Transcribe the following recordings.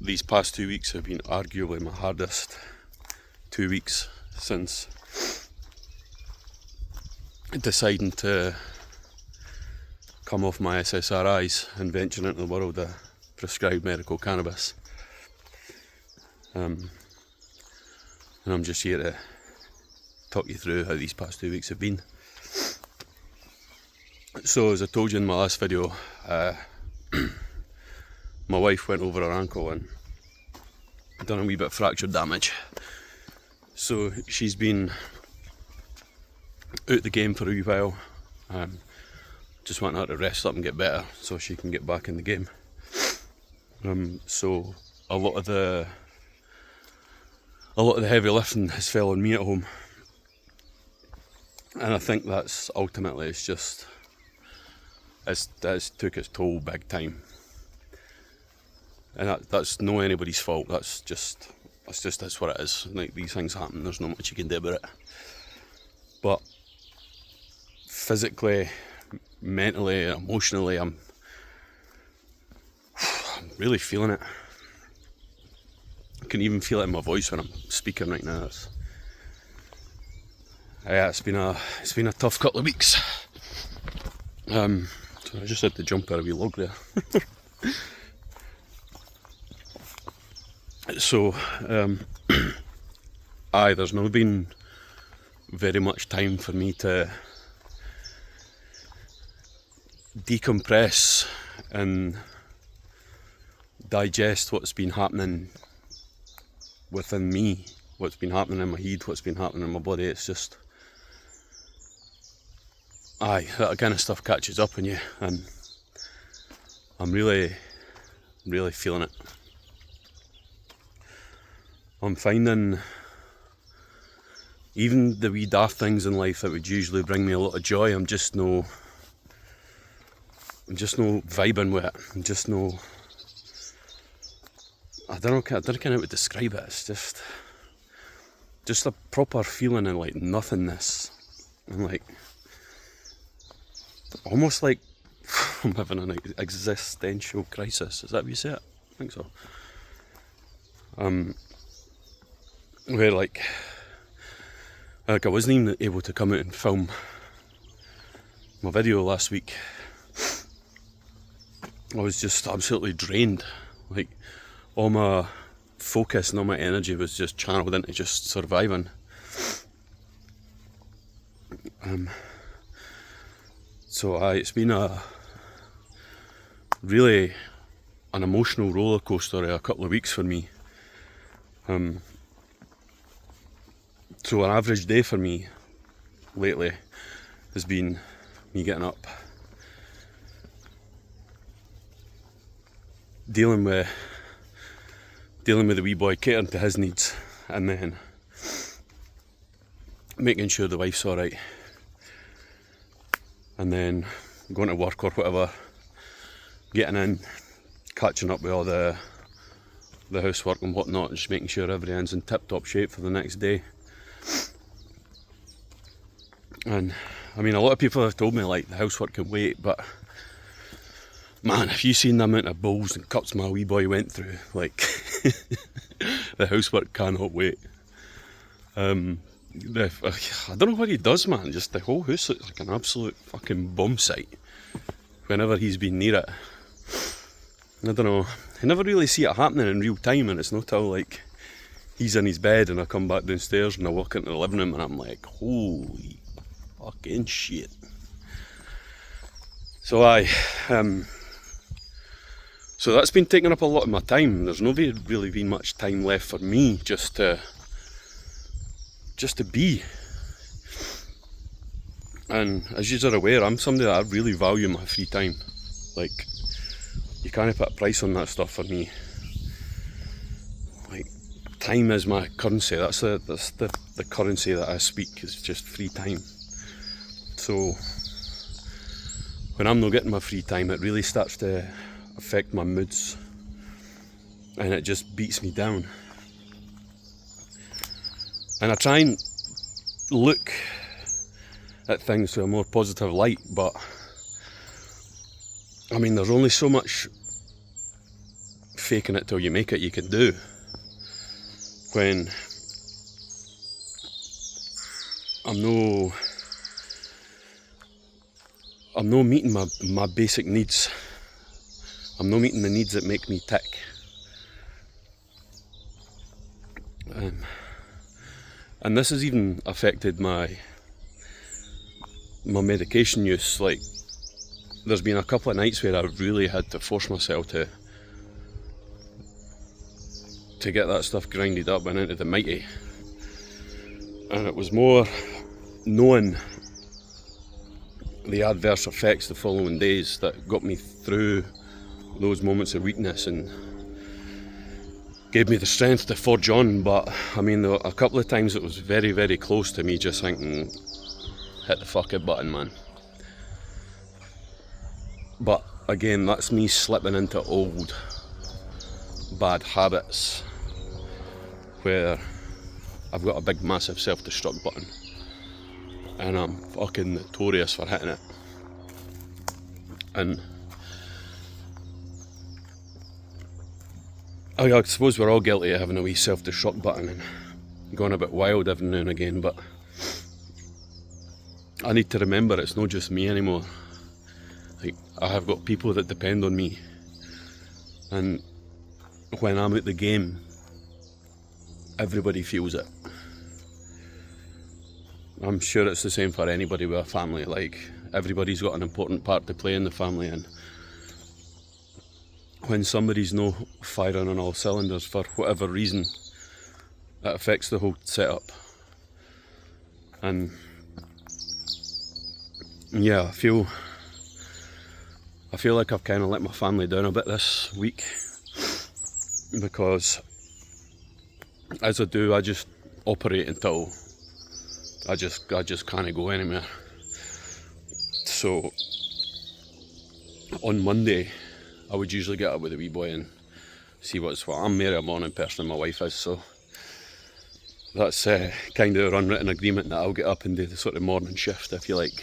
these past 2 weeks have been arguably my hardest 2 weeks since deciding to come off my SSRIs and venture into the world of prescribed medical cannabis. And I'm just here to talk you through how these past 2 weeks have been. So as I told you in my last video, my wife went over her ankle and done a wee bit of fracture damage. So she's been out the game for a wee while. Just wanting her to rest up and get better so she can get back in the game. So a lot of the heavy lifting has fell on me at home, and I think that's ultimately it's took its toll big time. And that's no anybody's fault. That's what it is. Like, these things happen. There's not much you can do about it. But physically, mentally, emotionally, I'm really feeling it. I can even feel it in my voice when I'm speaking right now. It's been a tough couple of weeks. So I just had to jump out of a wee log there. So, there's not been very much time for me to decompress and digest what's been happening within me, what's been happening in my head, what's been happening in my body. It's just, that kind of stuff catches up on you, and I'm really, really feeling it. I'm finding even the wee daft things in life that would usually bring me a lot of joy, I'm just no vibing with it. I'm just no, I don't know how to describe it. It's just a proper feeling of like nothingness, and like almost like I'm having an existential crisis. Is that how you say it? I think so. Where like I wasn't even able to come out and film my video last week. I was just absolutely drained. Like, all my focus and all my energy was just channeled into just surviving. So it's been really an emotional roller coaster a couple of weeks for me. So an average day for me lately has been me getting up, dealing with the wee boy, catering to his needs, and then making sure the wife's alright, and then going to work or whatever, getting in, catching up with all the housework and whatnot, and just making sure everything's in tip-top shape for the next day. And I mean, a lot of people have told me like the housework can wait, but man, if you seen the amount of bowls and cups my wee boy went through, like the housework cannot wait. I don't know what he does, man. Just the whole house looks like an absolute fucking bomb site whenever he's been near it. I don't know. I never really see it happening in real time, and it's not till like he's in his bed and I come back downstairs and I walk into the living room and I'm like, holy fucking shit. So so that's been taking up a lot of my time. There's not really been much time left for me just to be. And as you're aware, I'm somebody that I really value my free time. Like, you can't put a price on that stuff for me. Like, time is my currency. That's the currency that I speak, is just free time. So when I'm not getting my free time, it really starts to affect my moods, and it just beats me down. And I try and look at things to a more positive light, but I mean, there's only so much faking it till you make it you can do, when I'm no meeting my basic needs. I'm no meeting the needs that make me tick. And this has even affected my medication use. Like, there's been a couple of nights where I really had to force myself to get that stuff grinded up and into the mighty. And it was more knowing the adverse effects the following days that got me through those moments of weakness and gave me the strength to forge on. But I mean, there were a couple of times it was very, very close to me just thinking, hit the fuck it button, man. But again, that's me slipping into old bad habits where I've got a big massive self-destruct button and I'm fucking notorious for hitting it. And I suppose we're all guilty of having a wee self-destruct button and going a bit wild every now and again, but I need to remember it's not just me anymore. Like, I have got people that depend on me, and when I'm at the game, everybody feels it. I'm sure it's the same for anybody with a family. Like, everybody's got an important part to play in the family, and when somebody's no firing on all cylinders for whatever reason, it affects the whole setup. And yeah, I feel like I've kind of let my family down a bit this week, because as I do, I just operate until I just can't go anywhere. So on Monday, I would usually get up with the wee boy and see what's what. I'm more a morning person than my wife is, so that's kind of an unwritten agreement that I'll get up and do the sort of morning shift, if you like,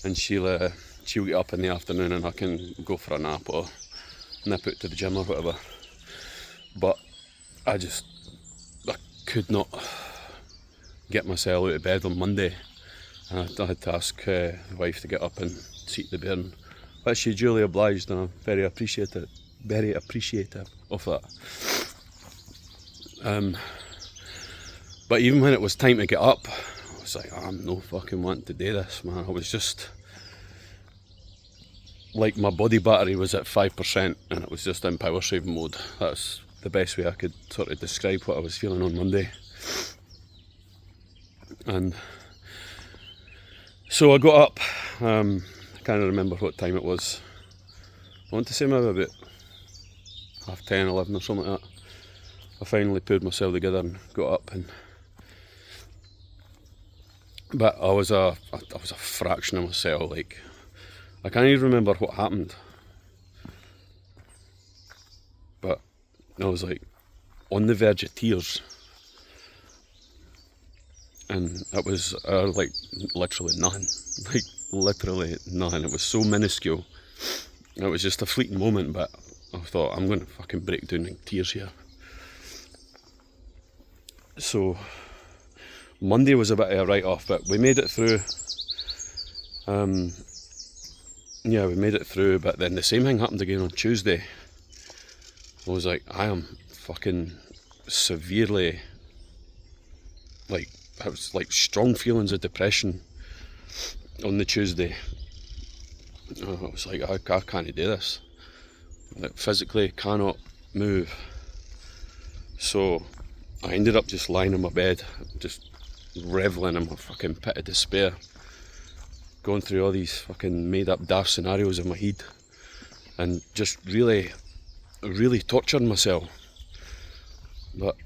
and she'll get up in the afternoon and I can go for a nap or nip out to the gym or whatever. But I could not get myself out of bed on Monday, and I had to ask the wife to get up and seat the bairn, which she duly obliged, and I'm very appreciative of that. But even when it was time to get up, I was like, I'm no fucking wanting to do this, man. I was just like, my body battery was at 5% and it was just in power saving mode. That's the best way I could sort of describe what I was feeling on Monday. And so I got up, I can't remember what time it was. I want to say maybe about 10:30, 11 or something like that. I finally pulled myself together and got up, but I was a fraction of myself. Like, I can't even remember what happened, but I was like on the verge of tears, and it was like literally nothing. Like, literally nothing. It was so minuscule. It was just a fleeting moment, but I thought, I'm going to fucking break down in tears here. So Monday was a bit of a write-off, but we made it through. Yeah, we made it through, but then the same thing happened again on Tuesday. I was like, I am fucking severely, like, I was like strong feelings of depression on the Tuesday. I was like, I can't do this. Like, physically cannot move. So I ended up just lying in my bed, just reveling in my fucking pit of despair, going through all these fucking made up daft scenarios in my head, and just really, really torturing myself. But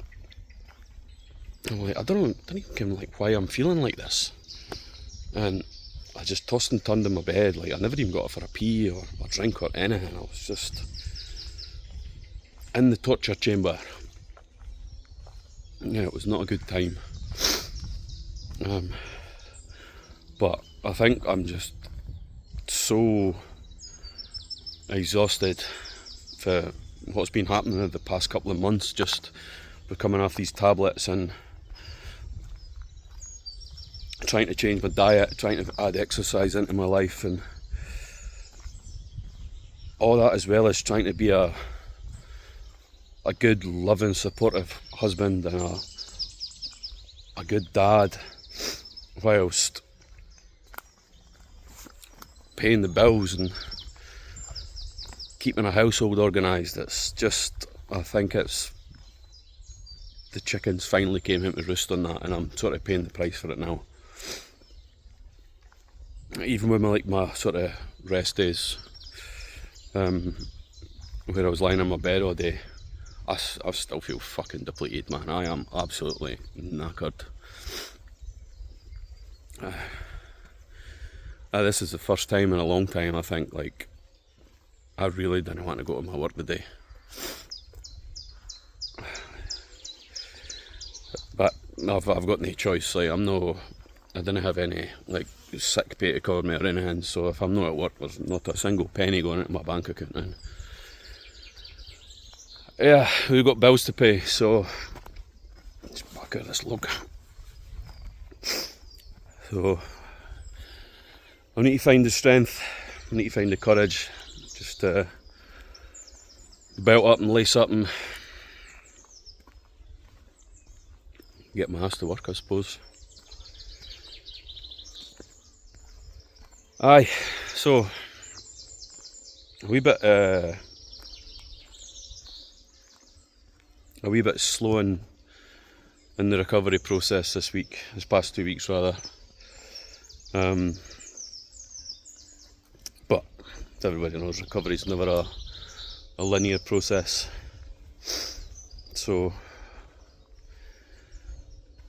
I'm like, I don't even like why I'm feeling like this. And I just tossed and turned in my bed, like I never even got up for a pee or a drink or anything. I was just in the torture chamber. Yeah, it was not a good time. But I think I'm just so exhausted for what's been happening in the past couple of months, just with coming off these tablets and trying to change my diet, trying to add exercise into my life, and all that, as well as trying to be a good, loving, supportive husband and a good dad, whilst paying the bills and keeping a household organised. It's just, I think it's, the chickens finally came home to roost on that, and I'm sort of paying the price for it now. Even with my sort of rest days, where I was lying on my bed all day, I still feel fucking depleted, man. I am absolutely knackered. This is the first time in a long time, I think, like, I really didn't want to go to my work today. But I've got no choice. Like, I didn't have any like sick pay to cover me or anything, so if I'm not at work, there's not a single penny going into my bank account. And yeah, we've got bills to pay, so let's back out this log. So I need to find the strength, I need to find the courage, just belt up and lace up and get my ass to work, I suppose. Aye, so a wee bit slow in the recovery process this past 2 weeks rather. But everybody knows recovery's never a linear process. So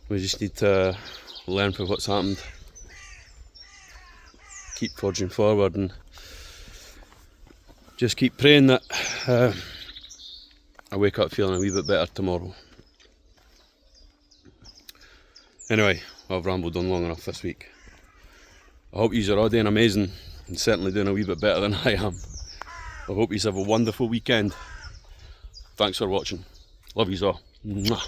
we just need to learn from what's happened, keep forging forward, and just keep praying that I wake up feeling a wee bit better tomorrow. Anyway, I've rambled on long enough this week. I hope yous are all doing amazing, and certainly doing a wee bit better than I am. I hope yous have a wonderful weekend. Thanks for watching. Love yous all. Mwah.